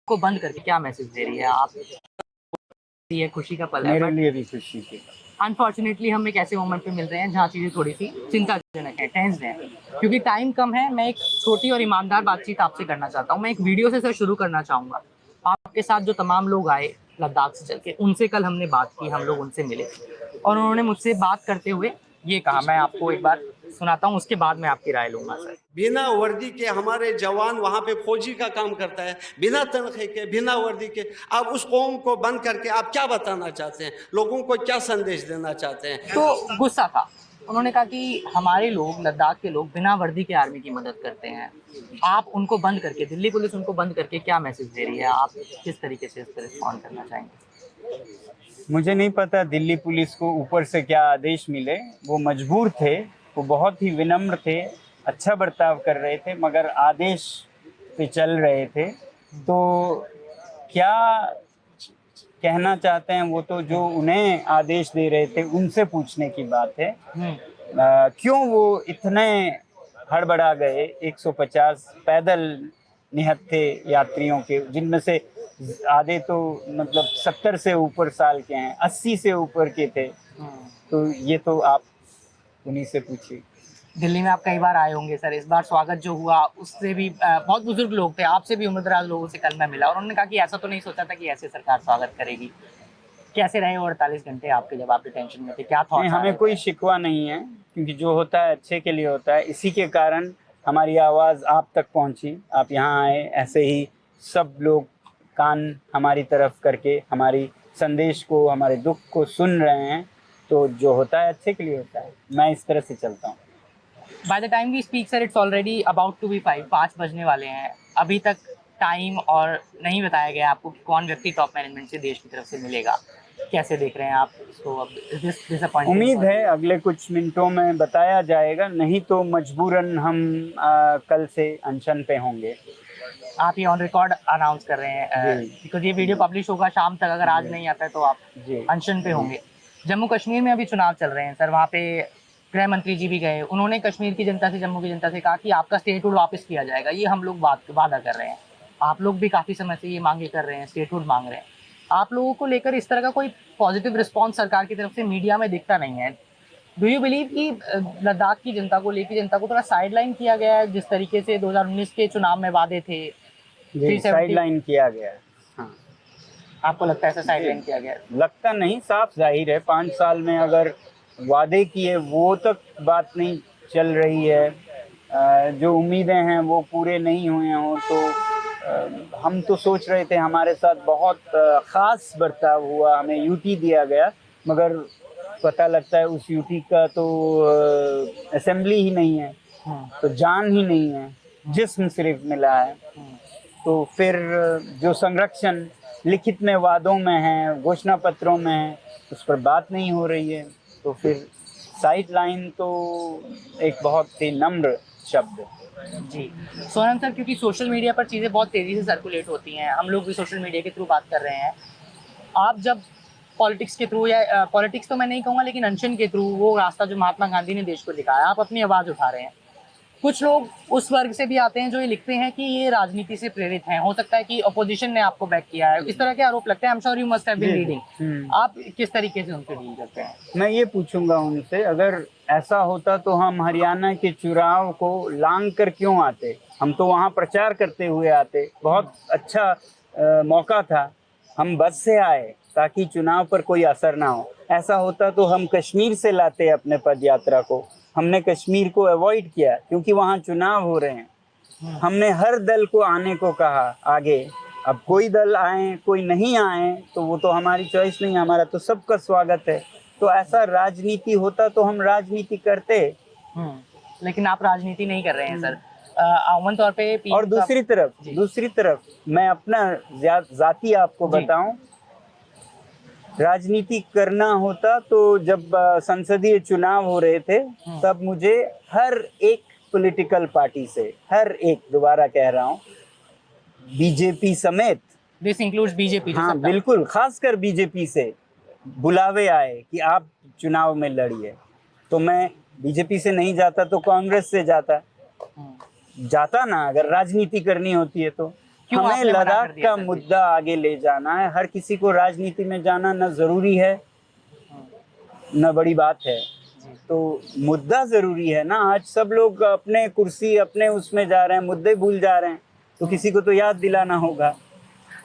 को बंद करके क्या मैसेज दे रही है आप? ये खुशी का पल है, मेरे बट लिए भी खुशी की। अनफॉर्चुनेटली हम एक ऐसे मोमेंट पे मिल रहे हैं जहाँ चीजें थोड़ी सी चिंताजनक है, टेंस्ड है, क्योंकि टाइम कम है। मैं एक छोटी और ईमानदार बातचीत आपसे करना चाहता हूँ। मैं एक वीडियो से सर शुरू करना चाहूंगा। आपके साथ जो तमाम लोग आए लद्दाख से चल के, उनसे कल हमने बात की, हम लोग उनसे मिले और उन्होंने मुझसे बात करते हुए ये कहा। मैं आपको एक बार सुनाता हूँ, उसके बाद मैं आपकी राय लूंगा सर। बिना वर्दी के हमारे जवान वहां पे फौजी का काम करता है, बिना तनख्वाह के, बिना वर्दी के। आप उस कौम को बंद करके आप क्या बताना चाहते हैं, लोगों को क्या संदेश देना चाहते हैं? तो गुस्सा था। उन्होंने कहा कि हमारे लोग, लद्दाख के लोग बिना वर्दी के आर्मी की मदद करते हैं, आप उनको बंद करके, दिल्ली पुलिस उनको बंद करके क्या मैसेज दे रही है? आप किस तरीके से इस पर रिस्पॉन्ड करना चाहेंगे? मुझे नहीं पता दिल्ली पुलिस को ऊपर से क्या आदेश मिले। वो मजबूर थे, वो बहुत ही विनम्र थे, अच्छा बर्ताव कर रहे थे, मगर आदेश पे चल रहे थे। तो क्या कहना चाहते हैं वो तो जो उन्हें आदेश दे रहे थे उनसे पूछने की बात है। क्यों वो इतने हड़बड़ा गए? 150 पैदल निहत्थे यात्रियों के, जिनमें से आधे तो मतलब 70 से ऊपर साल के हैं, 80 से ऊपर के थे। तो ये तो आप उन्हीं से पूछिए। दिल्ली में आप कई बार आए होंगे सर। इस बार स्वागत जो हुआ उससे भी बहुत बुजुर्ग लोग थे, आपसे भी उम्रदराज लोगों से कल मैं मिला और उन्होंने कहा कि ऐसा तो नहीं सोचा था कि ऐसे सरकार स्वागत करेगी। कैसे रहे वो 48 घंटे आपके, जब आप डिटेंशन में थे? क्या नहीं, थॉट्स आ हमें रहे कोई थे? शिकवा नहीं है, क्योंकि जो होता है अच्छे के लिए होता है। इसी के कारण हमारी आवाज़ आप तक पहुंची, आप यहाँ आए। ऐसे ही सब लोग कान हमारी तरफ करके हमारी संदेश को, हमारे दुख को सुन रहे हैं। तो जो होता है अच्छे के लिए होता है। मैं इस तरह से चलता हूँ। By the time we speak sir, it's already about to be 5 बजने वाले हैं। अभी तक टाइम और नहीं बताया गया आपको कि कौन व्यक्ति टॉप मैनेजमेंट से देश की तरफ से मिलेगा। कैसे देख रहे हैं आप इसको? अब डिसअपॉइंटिंग उम्मीद है अगले कुछ मिनटों में बताया जाएगा, नहीं तो मजबूरन हम कल से अनशन पे होंगे। आप ये ऑन रिकॉर्ड अनाउंस कर रहे हैं, जी बिकॉज ये वीडियो पब्लिश होगा शाम तक, अगर आज जी नहीं आता है तो आप जी अनशन पे जी। होंगे। जम्मू कश्मीर में अभी चुनाव चल रहे हैं सर, वहाँ पे गृह मंत्री जी भी गए। उन्होंने कश्मीर की जनता से, जम्मू की जनता से कहा कि आपका स्टेटहुड वापस किया जाएगा। ये हम लोग वादा कर रहे हैं। आप लोग भी काफी समय से ये मांगे कर रहे हैं, स्टेटहुड मांग रहे हैं। आप लोगों को लेकर इस तरह का कोई पॉजिटिव रिस्पॉन्स सरकार की तरफ से मीडिया में दिखता नहीं है। डू यू बिलीव कि लद्दाख की जनता को लेकर, जनता को थोड़ा साइडलाइन किया गया है, जिस तरीके से 2019 के चुनाव में वादे थे? जी, 370 साइडलाइन किया गया है। हाँ आपको लगता है ऐसा जी, साइडलाइन किया गया है? लगता नहीं, साफ जाहिर है। 5 साल में अगर वादे किए वो तक बात नहीं चल रही है, जो उम्मीदें हैं वो पूरे नहीं हुए हों, तो हम तो सोच रहे थे हमारे साथ बहुत ख़ास बर्ताव हुआ, हमें यूटी दिया गया, मगर पता लगता है उस यूटी का तो असेंबली ही नहीं है, तो जान ही नहीं है, जिस्म सिर्फ मिला है। तो फिर जो संरक्षण लिखित में वादों में है, घोषणा पत्रों में है, उस पर बात नहीं हो रही है। तो फिर साइड लाइन तो एक बहुत ही नम्र शब्द है। जी सोनम सर, क्योंकि सोशल मीडिया पर चीज़ें बहुत तेज़ी से सर्कुलेट होती हैं, हम लोग भी सोशल मीडिया के थ्रू बात कर रहे हैं। आप जब पॉलिटिक्स के थ्रू, या पॉलिटिक्स तो मैं नहीं कहूँगा, लेकिन अनशन के थ्रू, वो रास्ता जो महात्मा गांधी ने देश को दिखाया, आप अपनी आवाज़ उठा रहे हैं। कुछ लोग उस वर्ग से भी आते हैं जो ये लिखते हैं कि ये राजनीति से प्रेरित हैं। हो सकता है कि अपोजिशन ने आपको बैक किया है, इस तरह के आरोप लगते हैं। I am sure you must have been reading. आप किस तरीके से उनसे डील करते हैं? मैं ये पूछूंगा उनसे, अगर ऐसा होता तो हम हरियाणा के चुनाव को लांग कर क्यों आते? हम तो वहाँ प्रचार करते हुए आते। बहुत अच्छा मौका था, हम बस से आए ताकि चुनाव पर कोई असर ना हो। ऐसा होता तो हम कश्मीर से लाते अपने पद यात्रा को। हमने कश्मीर को अवॉइड किया क्योंकि वहाँ चुनाव हो रहे हैं। हमने हर दल को आने को कहा आगे। अब कोई दल आए कोई नहीं आए तो वो तो हमारी चॉइस नहीं, हमारा तो सबका स्वागत है। तो ऐसा राजनीति होता तो हम राजनीति करते। लेकिन आप राजनीति नहीं कर रहे हैं सर, अमूमन तौर पे। और दूसरी तरफ मैं अपना जाति आपको बताऊं, राजनीति करना होता तो जब संसदीय चुनाव हो रहे थे तब मुझे हर एक पॉलिटिकल पार्टी से, हर एक, दोबारा कह रहा हूँ, बीजेपी समेत, दिस इंक्लूड्स बीजेपी? हाँ बिल्कुल, खासकर बीजेपी से बुलावे आए कि आप चुनाव में लड़िए। तो मैं बीजेपी से नहीं जाता तो कांग्रेस से जाता ना, अगर राजनीति करनी होती है तो। क्यों हमें आपने मना कर लद्दाख दिया का सर? मुद्दा आगे ले जाना है। हर किसी को राजनीति में जाना न जरूरी है न बड़ी बात है, तो मुद्दा जरूरी है ना। आज सब लोग अपने कुर्सी अपने उसमें जा रहे हैं, मुद्दे भूल जा रहे हैं, तो किसी को तो याद दिलाना होगा।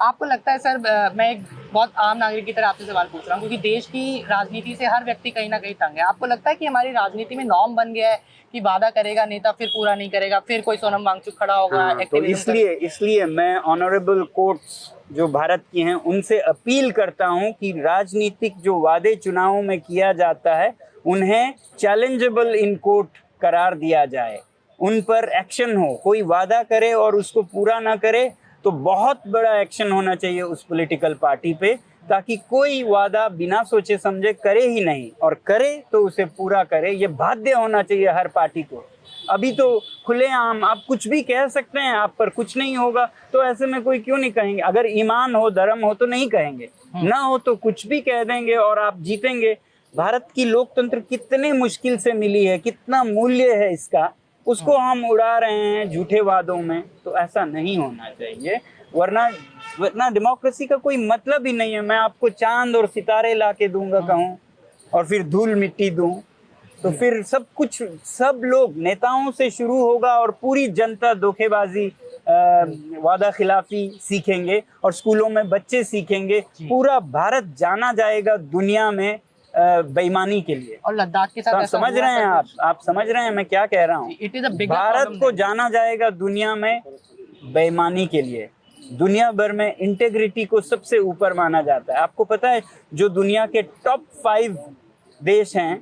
आपको लगता है सर, मैं एक बहुत आम नागरिक की तरह आपसे सवाल पूछ रहा हूँ, क्योंकि देश की राजनीति से हर व्यक्ति कहीं ना कहीं तंग है। आपको लगता है कि हमारी राजनीति में नॉर्म बन गया है कि वादा करेगा नेता, फिर पूरा नहीं करेगा, फिर कोई सोनम वांगचुक खड़ा होगा हाँ, तो एक्टिविज्म इसलिए मैं ऑनरेबल कोर्ट्स जो भारत की हैं उनसे अपील करता हूं कि राजनीतिक जो वादे चुनावों में किया जाता है उन्हें चैलेंजेबल इन कोर्ट करार दिया जाए, उन पर एक्शन हो। कोई वादा करे और उसको पूरा ना करे तो बहुत बड़ा एक्शन होना चाहिए उस पॉलिटिकल पार्टी पे, ताकि कोई वादा बिना सोचे समझे करे ही नहीं, और करे तो उसे पूरा करे। ये बाध्य होना चाहिए हर पार्टी को। अभी तो खुलेआम आप कुछ भी कह सकते हैं, आप पर कुछ नहीं होगा, तो ऐसे में कोई क्यों नहीं कहेंगे? अगर ईमान हो धर्म हो तो नहीं कहेंगे, ना हो तो कुछ भी कह देंगे और आप जीतेंगे। भारत की लोकतंत्र कितने मुश्किल से मिली है, कितना मूल्य है इसका, उसको हम उड़ा रहे हैं झूठे वादों में। तो ऐसा नहीं होना चाहिए, वरना डेमोक्रेसी का कोई मतलब ही नहीं है। मैं आपको चांद और सितारे ला के दूंगा कहूँ और फिर धूल मिट्टी दूं, तो फिर सब कुछ सब लोग नेताओं से शुरू होगा और पूरी जनता धोखेबाजी वादा खिलाफी सीखेंगे और स्कूलों में बच्चे सीखेंगे। पूरा भारत जाना जाएगा दुनिया में बेईमानी के लिए। और लद्दाख के साथ ऐसा समझ हुआ रहे हैं सर? आप समझ रहे हैं मैं क्या कह रहा हूँ? It is a bigger Bharat problem को जाना जाएगा दुनिया में बेईमानी के लिए। दुनिया भर में इंटेग्रिटी को सबसे ऊपर माना जाता है। आपको पता है जो दुनिया के टॉप 5 देश हैं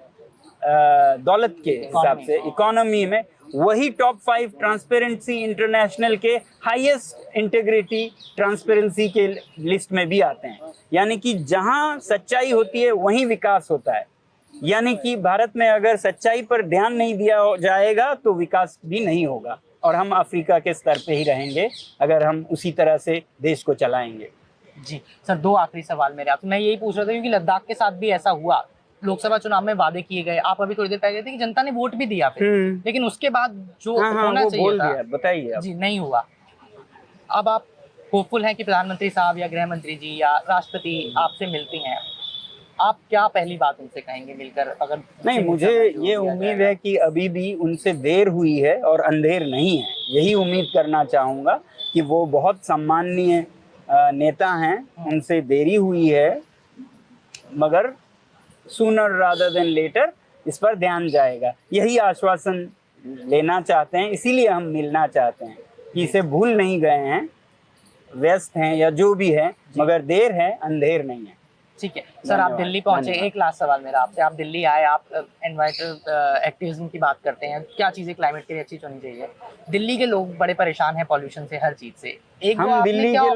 दौलत के हिसाब से, इकोनॉमी में, वही टॉप 5 ट्रांसपेरेंसी इंटरनेशनल के हाईएस्ट इंटेग्रिटी ट्रांसपेरेंसी के लिस्ट में भी आते हैं। यानी कि जहां सच्चाई होती है वहीं विकास होता है। यानी कि भारत में अगर सच्चाई पर ध्यान नहीं दिया जाएगा तो विकास भी नहीं होगा, और हम अफ्रीका के स्तर पे ही रहेंगे अगर हम उसी तरह से देश को चलाएंगे। जी सर, 2 आखिरी सवाल मेरे आपसे। मैं यही पूछ रहा था क्योंकि लद्दाख के साथ भी ऐसा हुआ, लोकसभा चुनाव में वादे किए गए, आप अभी थोड़ी देर पहले थे कि जनता ने वोट भी दिया फिर, लेकिन उसके बाद जो होना वो चाहिए बोल था, दिया, बताइए आप। जी नहीं हुआ। अब आप होपफुल हैं कि प्रधानमंत्री साहब या गृह मंत्री जी या राष्ट्रपति आपसे मिलती हैं, आप क्या पहली बात उनसे कहेंगे मिलकर? अगर नहीं, मुझे ये उम्मीद है कि अभी भी उनसे देर हुई है और अंधेर नहीं है। यही उम्मीद करना चाहूँगा कि वो बहुत सम्माननीय नेता हैं, उनसे देरी हुई है, मगर सूनर रादर देन लेटर इस पर ध्यान जाएगा। यही आश्वासन लेना चाहते हैं, इसीलिए हम मिलना चाहते हैं कि इसे भूल नहीं गए हैं, व्यस्त हैं या जो भी है, मगर देर है, अंधेर नहीं है। ठीक है सर, आप दिल्ली पहुंचे, एक लास्ट सवाल मेरा आपसे। आप दिल्ली आए, आप एनवायरमेंटल एक्टिविज्म की बात करते हैं, क्या चीज़ें क्लाइमेट के लिए अच्छी होनी चाहिए? दिल्ली के लोग बड़े परेशान हैं पॉल्यूशन से, हर चीज़ से। एक हम आपने दिल्ली क्या के